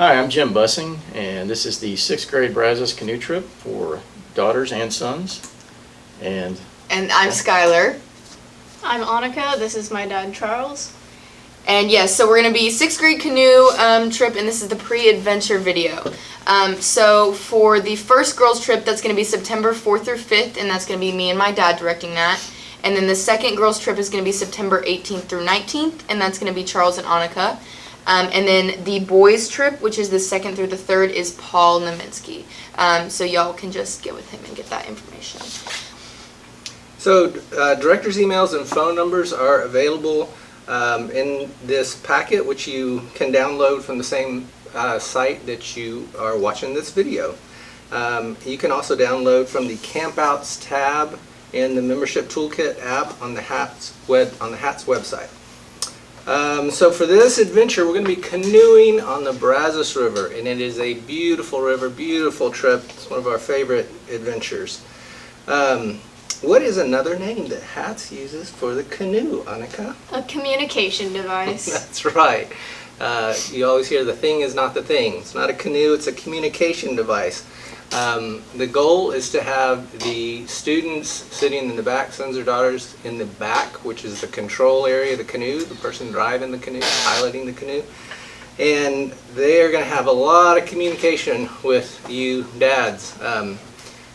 Hi, I'm Jim Bussing, and this is the 6th grade Brazos canoe trip for daughters and sons. And I'm Skylar. I'm Annika. This is my dad, Charles. And yes, so we're going to be 6th grade canoe trip, and this is the pre-adventure video. So for the first girls trip, that's going to be September 4th through 5th, and that's going to be me and my dad directing that. And then the second girls trip is going to be September 18th through 19th, and that's going to be Charles and Annika. And then the boys trip, which is the 2nd through the 3rd, is Paul Naminsky. So y'all can just get with him and get that information. So directors' emails and phone numbers are available in this packet, which you can download from the same site that you are watching this video. You can also download from the Campouts tab in the Membership Toolkit app on the HATS website. So for this adventure, we're going to be canoeing on the Brazos River, and it is a beautiful river, beautiful trip. It's one of our favorite adventures. What is another name that HATS uses for the canoe, Annika? A communication device. That's right. You always hear the thing is not the thing. It's not a canoe, it's a communication device. The goal is to have the students sitting in the back, sons or daughters, in the back, which is the control area of the canoe, the person driving the canoe, piloting the canoe. And they are going to have a lot of communication with you dads,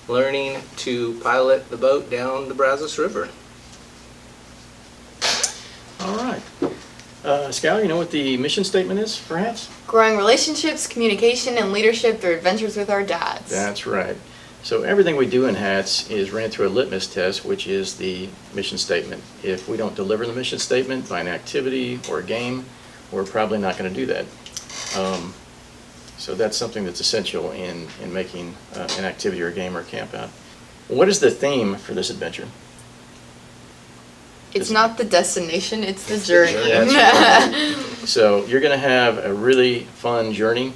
learning to pilot the boat down the Brazos River. all right. Skylar, you know what the mission statement is, perhaps? Growing relationships, communication, and leadership through adventures with our dads. That's right. So everything we do in HATS is ran through a litmus test, which is the mission statement. If we don't deliver the mission statement by an activity or a game, we're probably not going to do that. So that's something that's essential in making an activity or a game or a camp out. What is the theme for this adventure? It's not the destination, it's the journey. That's right. So you're going to have a really fun journey.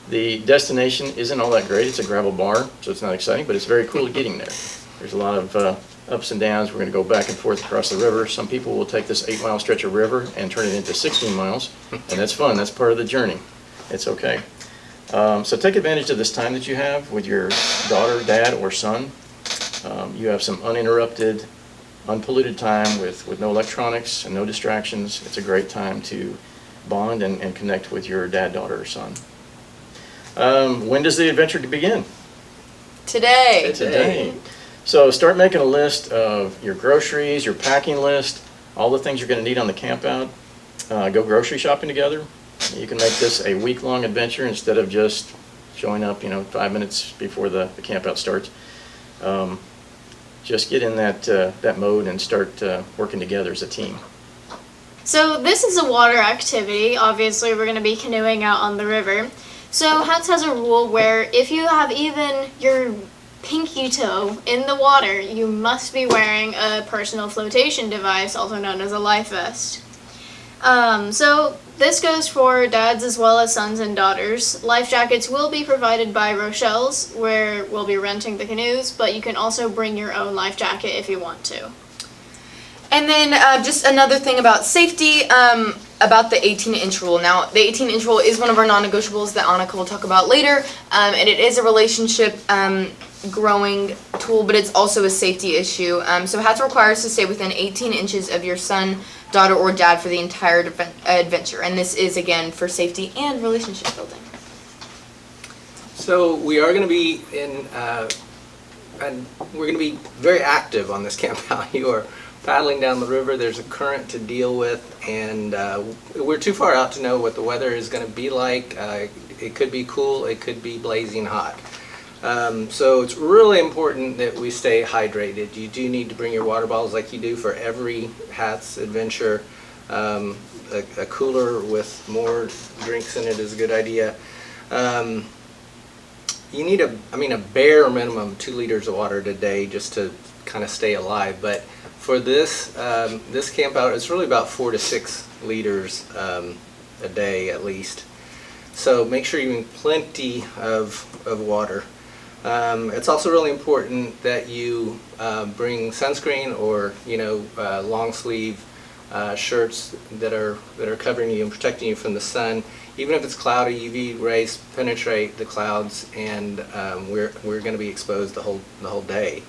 The destination isn't all that great. It's a gravel bar, so it's not exciting, but it's very cool getting there. There's a lot of ups and downs. We're going to go back and forth across the river. Some people will take this 8-mile stretch of river and turn it into 16 miles, and that's fun. That's part of the journey. It's okay. So take advantage of this time that you have with your daughter, dad, or son. You have some uninterrupted, unpolluted time with no electronics and no distractions. It's a great time to bond and connect with your dad, daughter, or son. When does the adventure begin? Today. Today. So start making a list of your groceries, your packing list, all the things you're going to need on the camp out. Go grocery shopping together. You can make this a week-long adventure instead of just showing up, 5 minutes before the camp out starts. Just get in that mode and start working together as a team. So this is a water activity. Obviously, we're going to be canoeing out on the river. So HATS has a rule where if you have even your pinky toe in the water, you must be wearing a personal flotation device, also known as a life vest. So this goes for dads as well as sons and daughters. Life jackets will be provided by Rochelle's, where we'll be renting the canoes, but you can also bring your own life jacket if you want to. And then just another thing about safety, about the 18-inch rule. Now, the 18-inch rule is one of our non-negotiables that Annika will talk about later, and it is a relationship growing tool, but it's also a safety issue. So HATS requires to stay within 18 inches of your son, daughter, or dad for the entire adventure, and this is, again, for safety and relationship building. So we are going to be we're going to be very active on this camp out. You are paddling down the river. There's a current to deal with, and we're too far out to know what the weather is going to be like. It could be cool, it could be blazing hot. So it's really important that we stay hydrated. You do need to bring your water bottles like you do for every HATS adventure. A cooler with more drinks in it is a good idea. You need a bare minimum 2 liters of water a day just to kind of stay alive. But for this this camp out, it's really about 4 to 6 liters a day at least. So make sure you drink plenty of water. It's also really important that you bring sunscreen or long sleeve shirts that are covering you and protecting you from the sun. Even if it's cloudy, UV rays penetrate the clouds, and we're going to be exposed the whole day.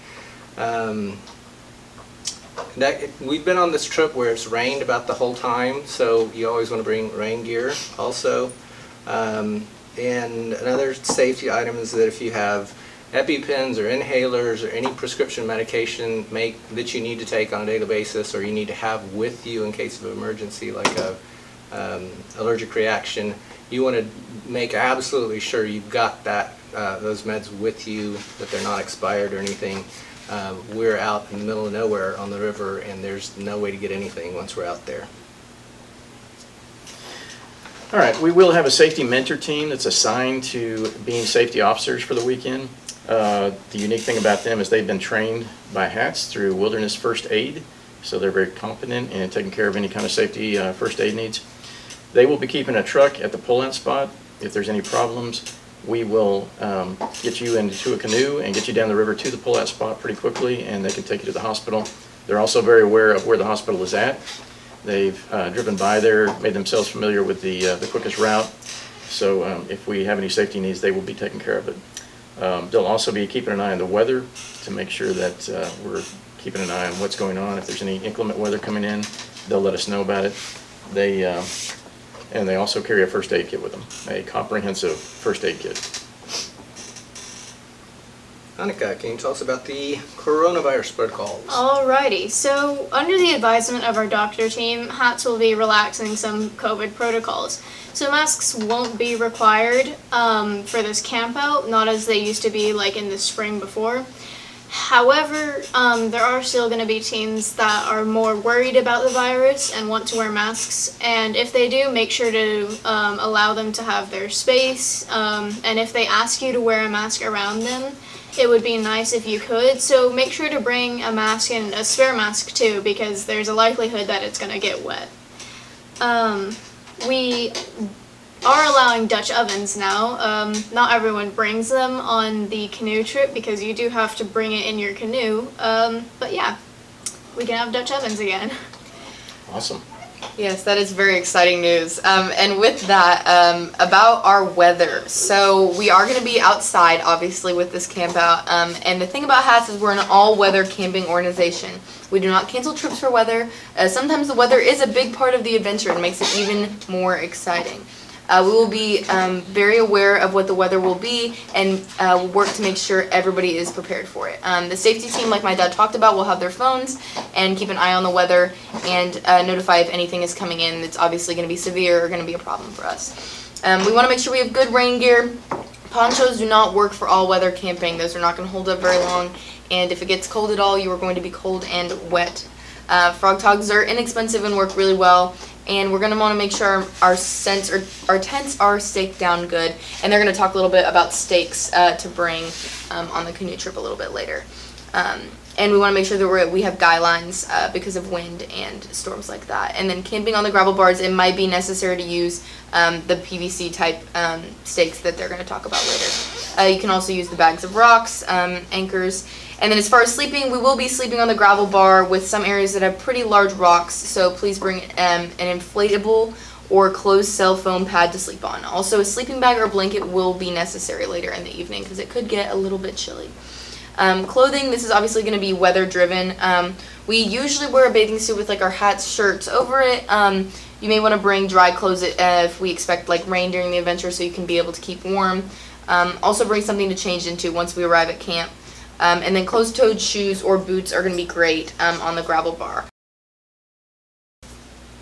We've been on this trip where it's rained about the whole time, so you always want to bring rain gear also. And another safety item is that if you have EpiPens or inhalers or any prescription medication that you need to take on a daily basis, or you need to have with you in case of emergency, like a allergic reaction, you want to make absolutely sure you've got those meds with you, that they're not expired or anything. We're out in the middle of nowhere on the river, and there's no way to get anything once we're out there. All right, we will have a safety mentor team that's assigned to being safety officers for the weekend. The unique thing about them is they've been trained by HATS through Wilderness First Aid, so they're very competent in taking care of any kind of safety first aid needs. They will be keeping a truck at the pull-out spot. If there's any problems, we will get you into a canoe and get you down the river to the pull-out spot pretty quickly, and they can take you to the hospital. They're also very aware of where the hospital is at. They've driven by there, made themselves familiar with the quickest route. So if we have any safety needs, they will be taking care of it. They'll also be keeping an eye on the weather to make sure that we're keeping an eye on what's going on. If there's any inclement weather coming in, they'll let us know about it. And they also carry a first aid kit with them, a comprehensive first aid kit. Annika, can you tell us about the coronavirus protocols? Alrighty, so under the advisement of our doctor team, HATS will be relaxing some COVID protocols. So masks won't be required for this camp out, not as they used to be like in the spring before. However, there are still going to be teens that are more worried about the virus and want to wear masks, and if they do, make sure to allow them to have their space, and if they ask you to wear a mask around them, it would be nice if you could, so make sure to bring a mask and a spare mask too, because there's a likelihood that it's going to get wet. We are allowing Dutch ovens now. Not everyone brings them on the canoe trip because you do have to bring it in your canoe, but yeah, we can have Dutch ovens again. Awesome. Yes, that is very exciting news. And with that, about our weather. So we are going to be outside, obviously, with this camp out. And the thing about HATS is we're an all-weather camping organization. We do not cancel trips for weather. Sometimes the weather is a big part of the adventure and makes it even more exciting. We will be very aware of what the weather will be and work to make sure everybody is prepared for it. The safety team, like my dad talked about, will have their phones and keep an eye on the weather and notify if anything is coming in that's obviously going to be severe or going to be a problem for us. We want to make sure we have good rain gear. Ponchos do not work for all weather camping. Those are not going to hold up very long, and if it gets cold at all, you are going to be cold and wet. Frog togs are inexpensive and work really well. And we're going to want to make sure our tents are staked down good. And they're going to talk a little bit about stakes to bring on the canoe trip a little bit later. And we want to make sure that we have guy lines because of wind and storms like that. And then camping on the gravel bars, it might be necessary to use the PVC type stakes that they're going to talk about later. You can also use the bags of rocks, anchors. And then as far as sleeping, we will be sleeping on the gravel bar with some areas that have pretty large rocks, so please bring an inflatable or closed cell foam pad to sleep on. Also, a sleeping bag or blanket will be necessary later in the evening because it could get a little bit chilly. Clothing, this is obviously going to be weather driven. We usually wear a bathing suit with like our hats, shirts over it. You may want to bring dry clothes if we expect like rain during the adventure so you can be able to keep warm. Also bring something to change into once we arrive at camp. And then closed-toed shoes or boots are going to be great on the gravel bar.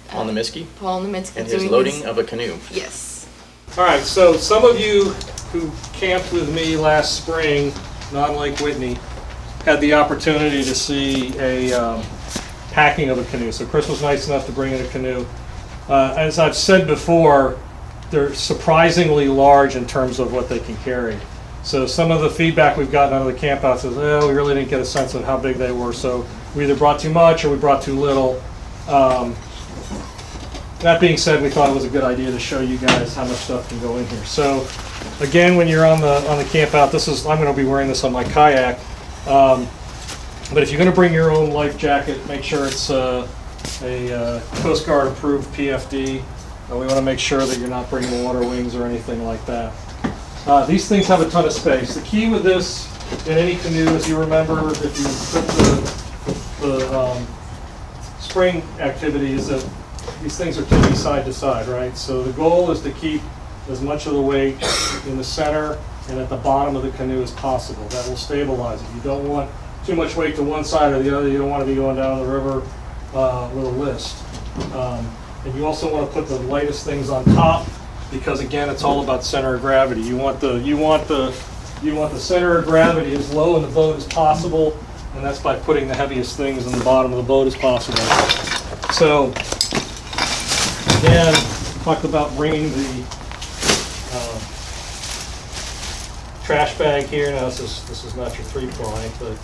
Paul Nemitsky Paul Nemitsky and his loading of a canoe. Yes. All right, so some of you who camped with me last spring, not like Whitney, had the opportunity to see a packing of a canoe. So Chris was nice enough to bring in a canoe. As I've said before, they're surprisingly large in terms of what they can carry. So some of the feedback we've gotten out of the campouts is, we really didn't get a sense of how big they were. So we either brought too much or we brought too little. That being said, we thought it was a good idea to show you guys how much stuff can go in here. So again, when you're on the camp out, I'm going to be wearing this on my kayak. But if you're going to bring your own life jacket, make sure it's a Coast Guard approved PFD. We want to make sure that you're not bringing water wings or anything like that. These things have a ton of space. The key with this in any canoe, as you remember, if you put the spring activity, is that these things are tipping side to side, right? So the goal is to keep as much of the weight in the center and at the bottom of the canoe as possible. That will stabilize it. You don't want too much weight to one side or the other. You don't want to be going down the river with a list. And you also want to put the lightest things on top, because again, it's all about center of gravity. You want the center of gravity as low in the boat as possible, and that's by putting the heaviest things in the bottom of the boat as possible. So again, talked about bringing the trash bag here. Now this is not your 3-ply, but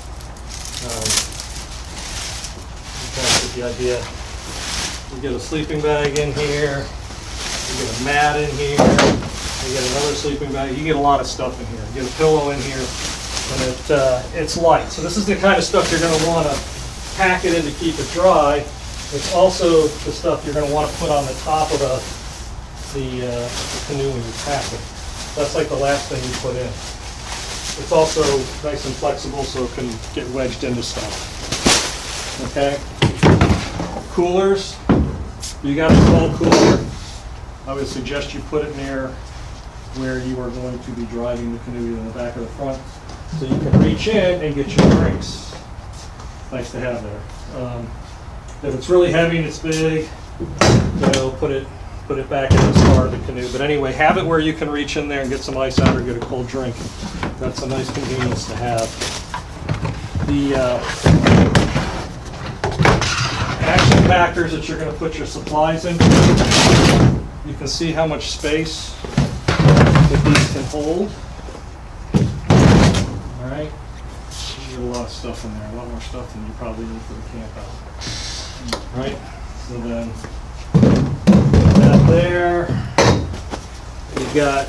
you kind of get the idea. You get a sleeping bag in here, you get a mat in here, you get another sleeping bag, you get a lot of stuff in here. You get a pillow in here, and it's light. So this is the kind of stuff you're going to want to pack it in to keep it dry. It's also the stuff you're going to want to put on the top of the canoe when you pack it. That's like the last thing you put in. It's also nice and flexible, so it can get wedged into stuff. Okay? Coolers. You got a small cooler. I would suggest you put it near where you are going to be driving the canoe in the back or the front, so you can reach in and get your drinks. Nice to have there. If it's really heavy and it's big, put it back in this part of the canoe. But anyway, have it where you can reach in there and get some ice out or get a cold drink. That's a nice convenience to have. The action packers that you're going to put your supplies in, you can see how much space that these can hold. All right, you get a lot of stuff in there, a lot more stuff than you probably need for the camp out. All right, so then that there, you've got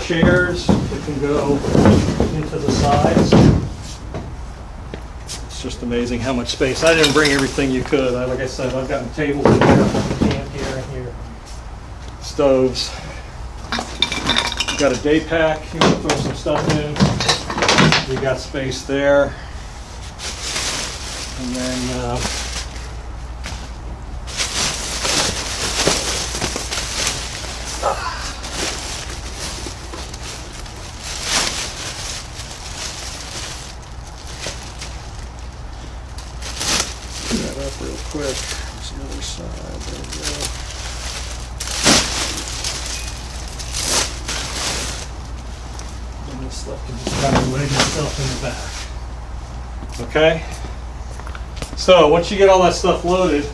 chairs that can go into the sides. It's just amazing how much space. I didn't bring everything you could. Like I said, I've gotten tables in here, a camp here and here, stoves. You've got a day pack. You can throw some stuff in. You got space there, and then. Real quick, it's the other side, there we go. And this stuff can just kind of wedge itself in the back. Okay? So once you get all that stuff loaded,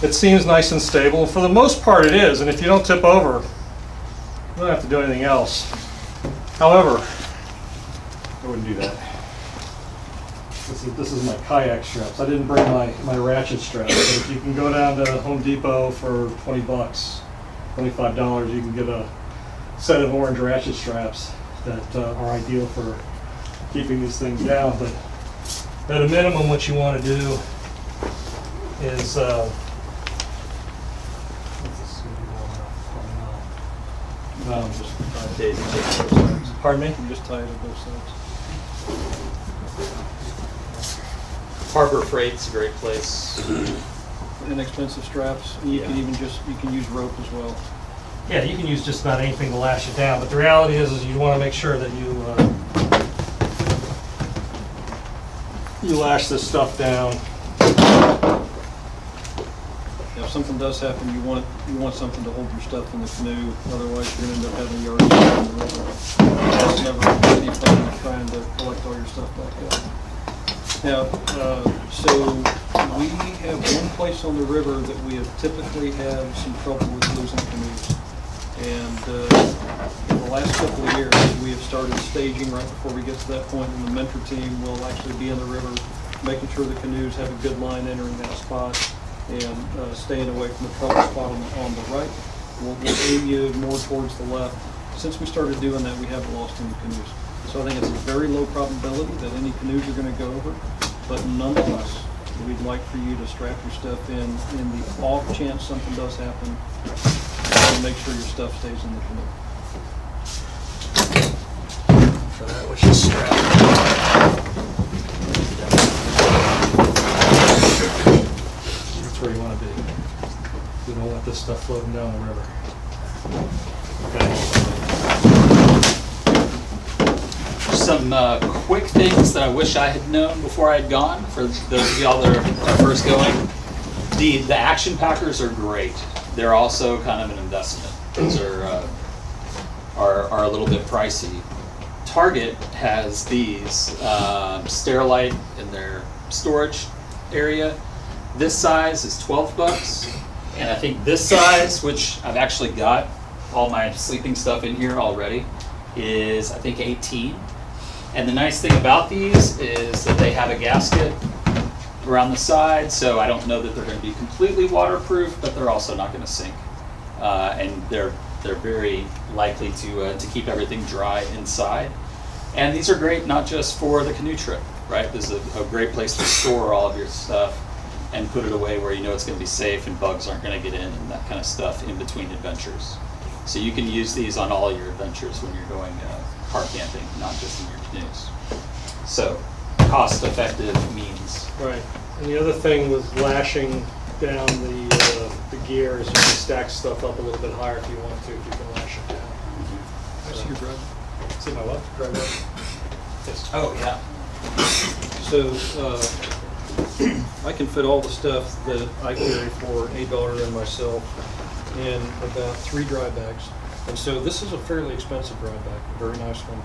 it seems nice and stable. For the most part it is, and if you don't tip over, you don't have to do anything else. However, I wouldn't do that. This is my kayak straps. I didn't bring my ratchet straps, but if you can go down to Home Depot for $20, $25, you can get a set of orange ratchet straps that are ideal for keeping these things down. But at a minimum, what you want to do is pardon me? Just tie it to both sides. Harbor Freight's a great place. Inexpensive straps. You can even you can use rope as well. Yeah, you can use just about anything to lash it down, but the reality is you want to make sure that you lash this stuff down. If something does happen, you want something to hold your stuff in the canoe. Otherwise, you're going to end up having yards down the river. That's never any fun trying to collect all your stuff back up. Now, so we have one place on the river that we have typically had some trouble with losing canoes. And in the last couple of years, we have started staging right before we get to that point, and the mentor team will actually be in the river, making sure the canoes have a good line entering that spot, and staying away from the trouble spot on the right. We'll aim you more towards the left. Since we started doing that, we haven't lost any canoes. So I think it's a very low probability that any canoes are going to go over, but nonetheless, So we'd like for you to strap your stuff in the off chance something does happen, and make sure your stuff stays in the canoe. So that was just strap. That's where you want to be. We don't want this stuff floating down the river. Some quick things that I wish I had known before I had gone, for those of y'all that are first going. The action packers are great. They're also kind of an investment. Those are a little bit pricey. Target has these Sterilite in their storage area. This size is $12, and I think this size, which I've actually got all my sleeping stuff in here already, is I think 18. And the nice thing about these is that they have a gasket around the side, so I don't know that they're going to be completely waterproof, but they're also not going to sink. And they're very likely to keep everything dry inside. And these are great not just for the canoe trip, right? This is a great place to store all of your stuff and put it away where you know it's going to be safe and bugs aren't going to get in and that kind of stuff in between adventures. So you can use these on all your adventures when you're going car camping, not just in your canoes. So, cost-effective means. Right. And the other thing with lashing down the gear is you can stack stuff up a little bit higher if you want to, if you can lash it down. I see your drive. See my what? Driveway? Yes. Oh, yeah. So, I can fit all the stuff that I carry for $8 and myself in about 3 dry bags. And so this is a fairly expensive dry bag, a very nice one.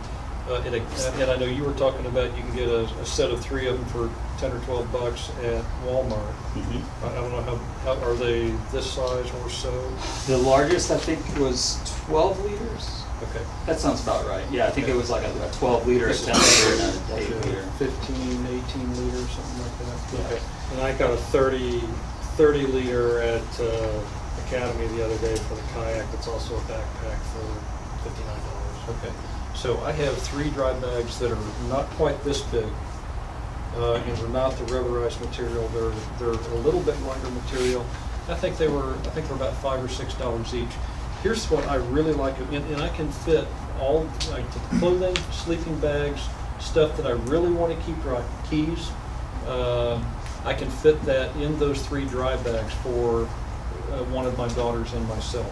And I know you were talking about you can get a set of 3 of them for $10 or $12 at Walmart. I don't know how are they this size or so? The largest I think was 12 liters. Okay. That sounds about right. Yeah, I think it was like a 12 liter, a 10 liter, and an 8 liter. 15, 18 liters, something like that. Okay. And I got a 30 liter at Academy the other day for the kayak. That's also a backpack for $59. Okay. So I have 3 dry bags that are not quite this big, and they're not the rubberized material. They're a little bit lighter material. I think they're about $5 or $6 each. Here's what I really like, and I can fit all like the clothing, sleeping bags, stuff that I really want to keep dry, keys. I can fit that in those 3 dry bags for one of my daughters and myself.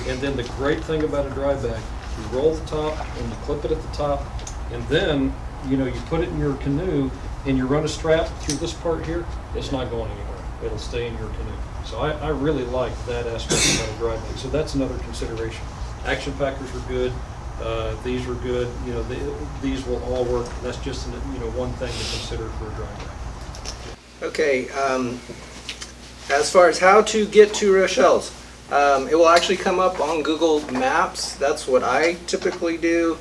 And then the great thing about a dry bag, you roll the top and you clip it at the top, and then you put it in your canoe and you run a strap through this part here. It's not going anywhere. It'll stay in your canoe. So I really like that aspect about a dry bag. So that's another consideration. Action packers are good. These are good. These will all work. That's just one thing to consider for a dry bag. Okay, as far as how to get to Rochelle's, it will actually come up on Google Maps. That's what I typically do.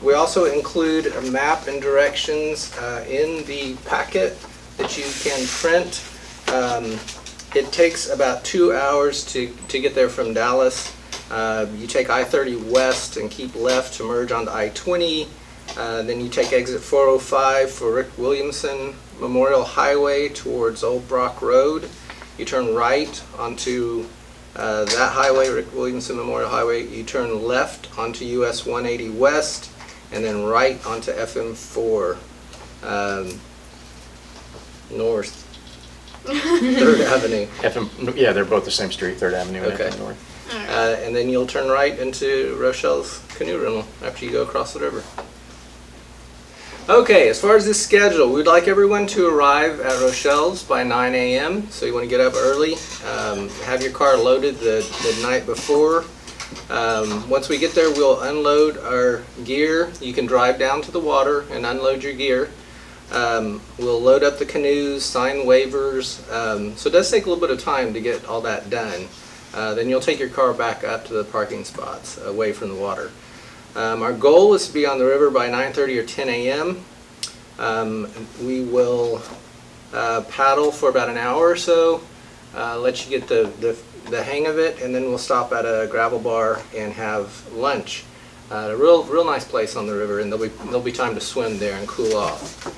We also include a map and directions in the packet that you can print. It takes about 2 hours to get there from Dallas. You take I-30 west and keep left to merge onto I-20. Then you take exit 405 for Rick Williamson Memorial Highway towards Old Brock Road. You turn right onto that highway, Rick Williamson Memorial Highway. You turn left onto US 180 West, and then right onto FM4 North. 3rd Avenue. Yeah, they're both the same street, 3rd Avenue and Okay. FM North. And then you'll turn right into Rochelle's canoe rental after you go across the river. Okay, as far as this schedule, we'd like everyone to arrive at Rochelle's by 9 a.m. So you want to get up early, have your car loaded the night before. Once we get there, we'll unload our gear. You can drive down to the water and unload your gear. We'll load up the canoes, sign waivers. So it does take a little bit of time to get all that done. Then you'll take your car back up to the parking spots away from the water. Our goal is to be on the river by 9:30 or 10 a.m. We will paddle for about an hour or so, let you get the hang of it, and then we'll stop at a gravel bar and have lunch. A real nice place on the river, and there'll be time to swim there and cool off.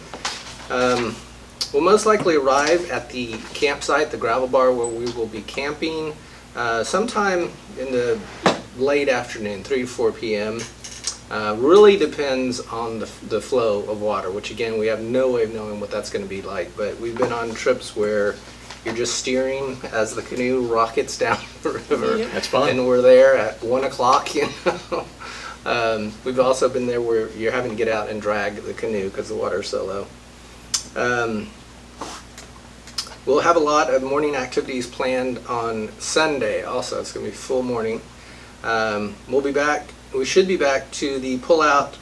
We'll most likely arrive at the campsite, the gravel bar, where we will be camping sometime in the late afternoon, 3 to 4 p.m. Really depends on the flow of water, which again, we have no way of knowing what that's going to be like. But we've been on trips where you're just steering as the canoe rockets down the river. That's fun. And we're there at 1 o'clock, you know. We've also been there where you're having to get out and drag the canoe because the water's so low. We'll have a lot of morning activities planned on Sunday also. It's going to be full morning. We should be back to the pull-out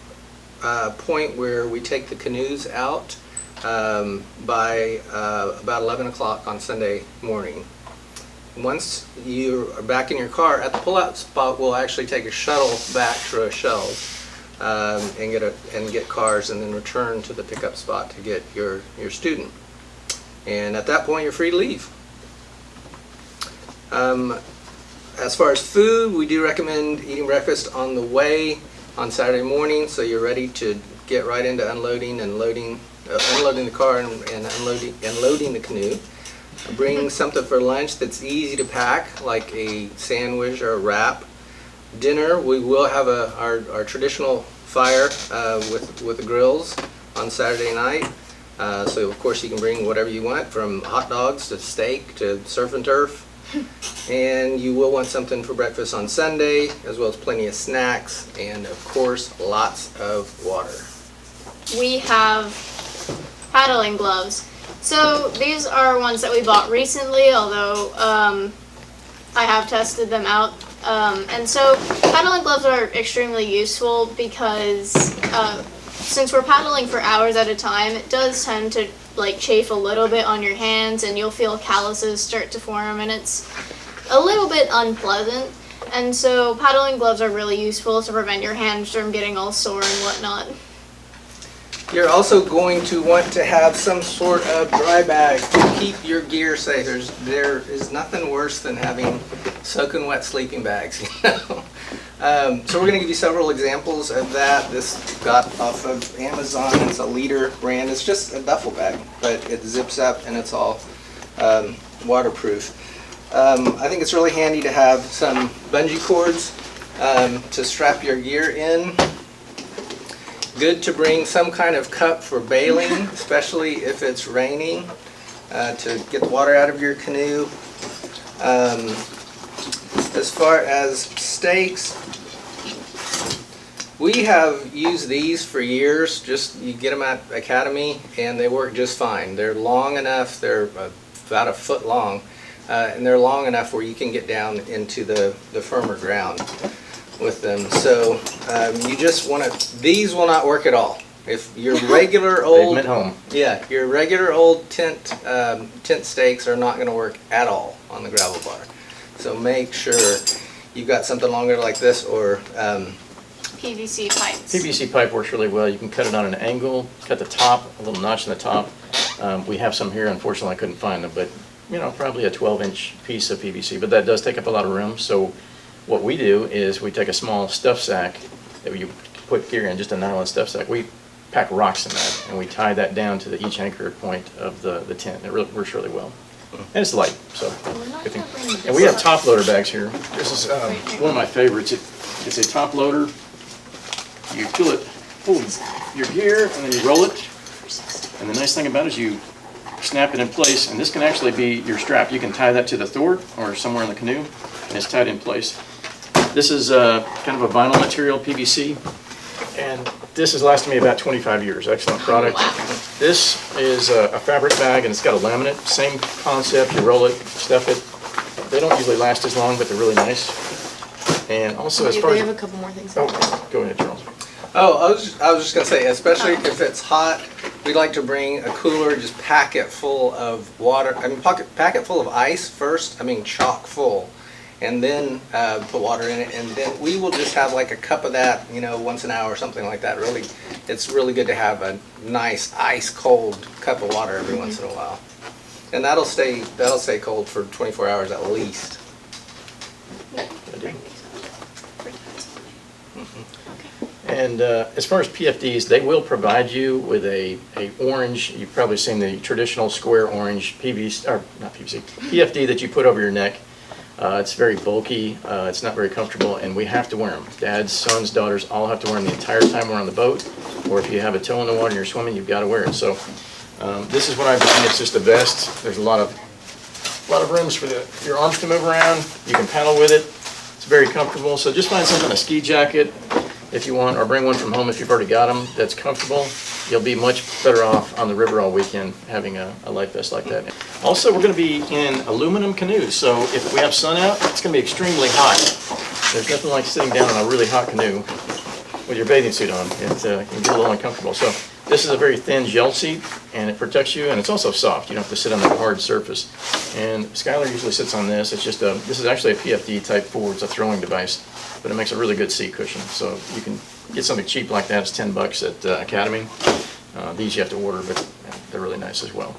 point where we take the canoes out by about 11 o'clock on Sunday morning. Once you are back in your car, at the pull-out spot, we'll actually take a shuttle back to Rochelle's and get cars, and then return to the pickup spot to get your student. And at that point, you're free to leave. As far as food, we do recommend eating breakfast on the way on Saturday morning, so you're ready to get right into unloading and unloading the car and loading the canoe. Bring something for lunch that's easy to pack, like a sandwich or a wrap. Dinner, we will have our traditional fire with the grills on Saturday night. So of course you can bring whatever you want, from hot dogs to steak to surf and turf. And you will want something for breakfast on Sunday, as well as plenty of snacks, and of course lots of water. We have paddling gloves. So these are ones that we bought recently, although I have tested them out. And so paddling gloves are extremely useful because since we're paddling for hours at a time, it does tend to like chafe a little bit on your hands, and you'll feel calluses start to form, and it's a little bit unpleasant. And so paddling gloves are really useful to prevent your hands from getting all sore and whatnot. You're also going to want to have some sort of dry bag to keep your gear safe. There is nothing worse than having soaking wet sleeping bags, you know. So we're going to give you several examples of that. This got off of Amazon. It's a Leader brand. It's just a duffel bag, but it zips up and it's all waterproof. I think it's really handy to have some bungee cords to strap your gear in. Good to bring some kind of cup for bailing, especially if it's raining, to get the water out of your canoe. As far as stakes, we have used these for years. Just you get them at Academy and they work just fine. They're long enough, they're about a foot long, and they're long enough where you can get down into the firmer ground with them. So you just want to, these will not work at all. If your regular old, your regular old tent stakes are not going to work at all on the gravel bar. So make sure you've got something longer like this, or PVC pipes. PVC pipe works really well. You can cut it on an angle, cut the top, a little notch in the top. We have some here. Unfortunately, I couldn't find them, but you know, probably a 12-inch piece of PVC. But that does take up a lot of room. So what we do is we take a small stuff sack that you put gear in, just a nylon stuff sack. We pack rocks in that, and we tie that down to each anchor point of the tent. It really works really well. And it's light, so good thing. And we have top loader bags here. This is one of my favorites. It's a top loader. You pull your gear, and then you roll it. And the nice thing about it is you snap it in place, and this can actually be your strap. You can tie that to the thwart or somewhere in the canoe, and it's tied in place. This is kind of a vinyl material, PVC, and this has lasted me about 25 years. Excellent product. Wow. This is a fabric bag, and it's got a laminate. Same concept. You roll it, stuff it. They don't usually last as long, but they're really nice. And also, as far as they have a couple more things. oh, go ahead, Charles. Oh, I was just going to say, especially if it's hot, we like to bring a cooler, just pack it full of water. I mean, pack it full of ice first, chock full, and then put water in it. And then we will just have like a cup of that, you know, once an hour or something like that. Really, it's really good to have a nice ice cold cup of water every once in a while. And that'll stay cold for 24 hours at least. And as far as PFDs, they will provide you with a orange, you've probably seen the traditional square orange PVC, or not PVC, PFD that you put over your neck. It's very bulky, it's not very comfortable, and we have to wear them. Dads, sons, daughters all have to wear them the entire time we're on the boat, or if you have a toe in the water and you're swimming, you've got to wear it. So this is what I've done. It's just the best. There's a lot of rooms for your arms to move around. You can paddle with it. It's very comfortable. So just find something, a ski jacket if you want, or bring one from home if you've already got them that's comfortable. You'll be much better off on the river all weekend having a life vest like that. Also, we're going to be in aluminum canoes, so if we have sun out, it's going to be extremely hot. There's nothing like sitting down on a really hot canoe with your bathing suit on. It can get a little uncomfortable. So this is a very thin gel seat, and it protects you, and it's also soft. You don't have to sit on that hard surface. And Skylar usually sits on this. It's just this is actually a PFD type forward. It's a throwing device, but it makes a really good seat cushion. So you can get something cheap like that. It's $10 at Academy. These you have to order, but they're really nice as well.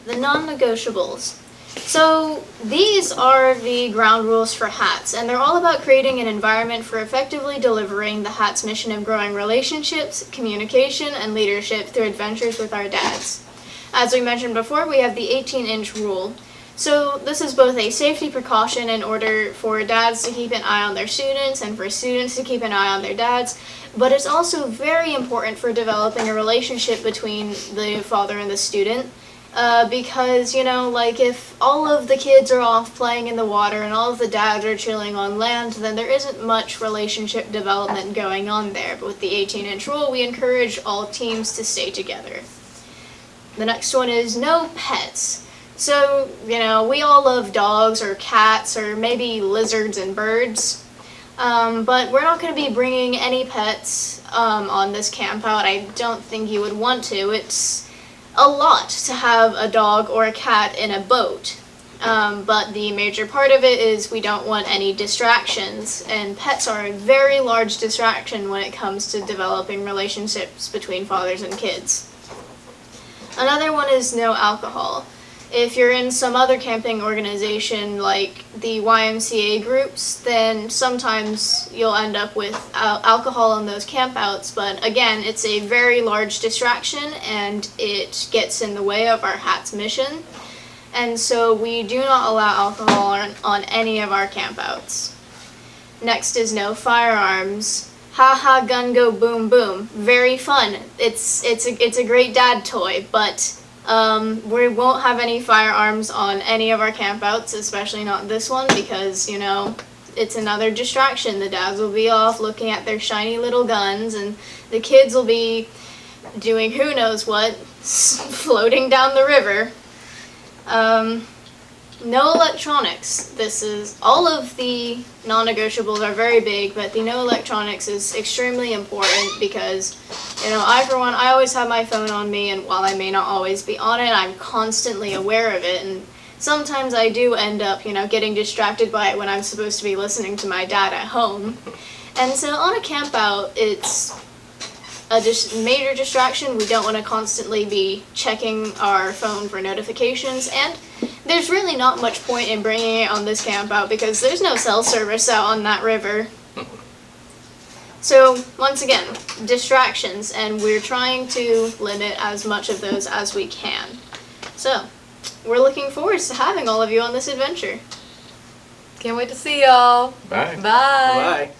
The non-negotiables. So these are the ground rules for HATS, and they're all about creating an environment for effectively delivering the HATS mission of growing relationships, communication, and leadership through adventures with our dads. As we mentioned before, we have the 18-inch rule. So this is both a safety precaution in order for dads to keep an eye on their students and for students to keep an eye on their dads, but it's also very important for developing a relationship between the father and the student. Because, you know, like if all of the kids are off playing in the water and all of the dads are chilling on land, then there isn't much relationship development going on there. But with the 18-inch rule, we encourage all teams to stay together. The next one is no pets. So, you know, we all love dogs or cats or maybe lizards and birds. But we're not going to be bringing any pets on this camp out. I don't think you would want to. It's a lot to have a dog or a cat in a boat, but the major part of it is we don't want any distractions, and pets are a very large distraction when it comes to developing relationships between fathers and kids. Another one is no alcohol. If you're in some other camping organization like the YMCA groups, then sometimes you'll end up with alcohol on those campouts, but again, it's a very large distraction and it gets in the way of our HATS mission, and so we do not allow alcohol on any of our campouts. Next is no firearms. Ha ha, gun go boom boom. Very fun. It's a great dad toy, but we won't have any firearms on any of our campouts, especially not this one, because, you know, it's another distraction. The dads will be off looking at their shiny little guns, and the kids will be doing who knows what, floating down the river. No electronics. This is, all of the non-negotiables are very big, but the no electronics is extremely important because, you know, I for one, I always have my phone on me, and while I may not always be on it, I'm constantly aware of it, and sometimes I do end up, you know, getting distracted by it when I'm supposed to be listening to my dad at home. And so on a camp out, it's a major distraction. We don't want to constantly be checking our phone for notifications, and there's really not much point in bringing it on this camp out because there's no cell service out on that river. So once again, distractions, and we're trying to limit as much of those as we can. So we're looking forward to having all of you on this adventure. Can't wait to see y'all. Bye. Bye. Bye.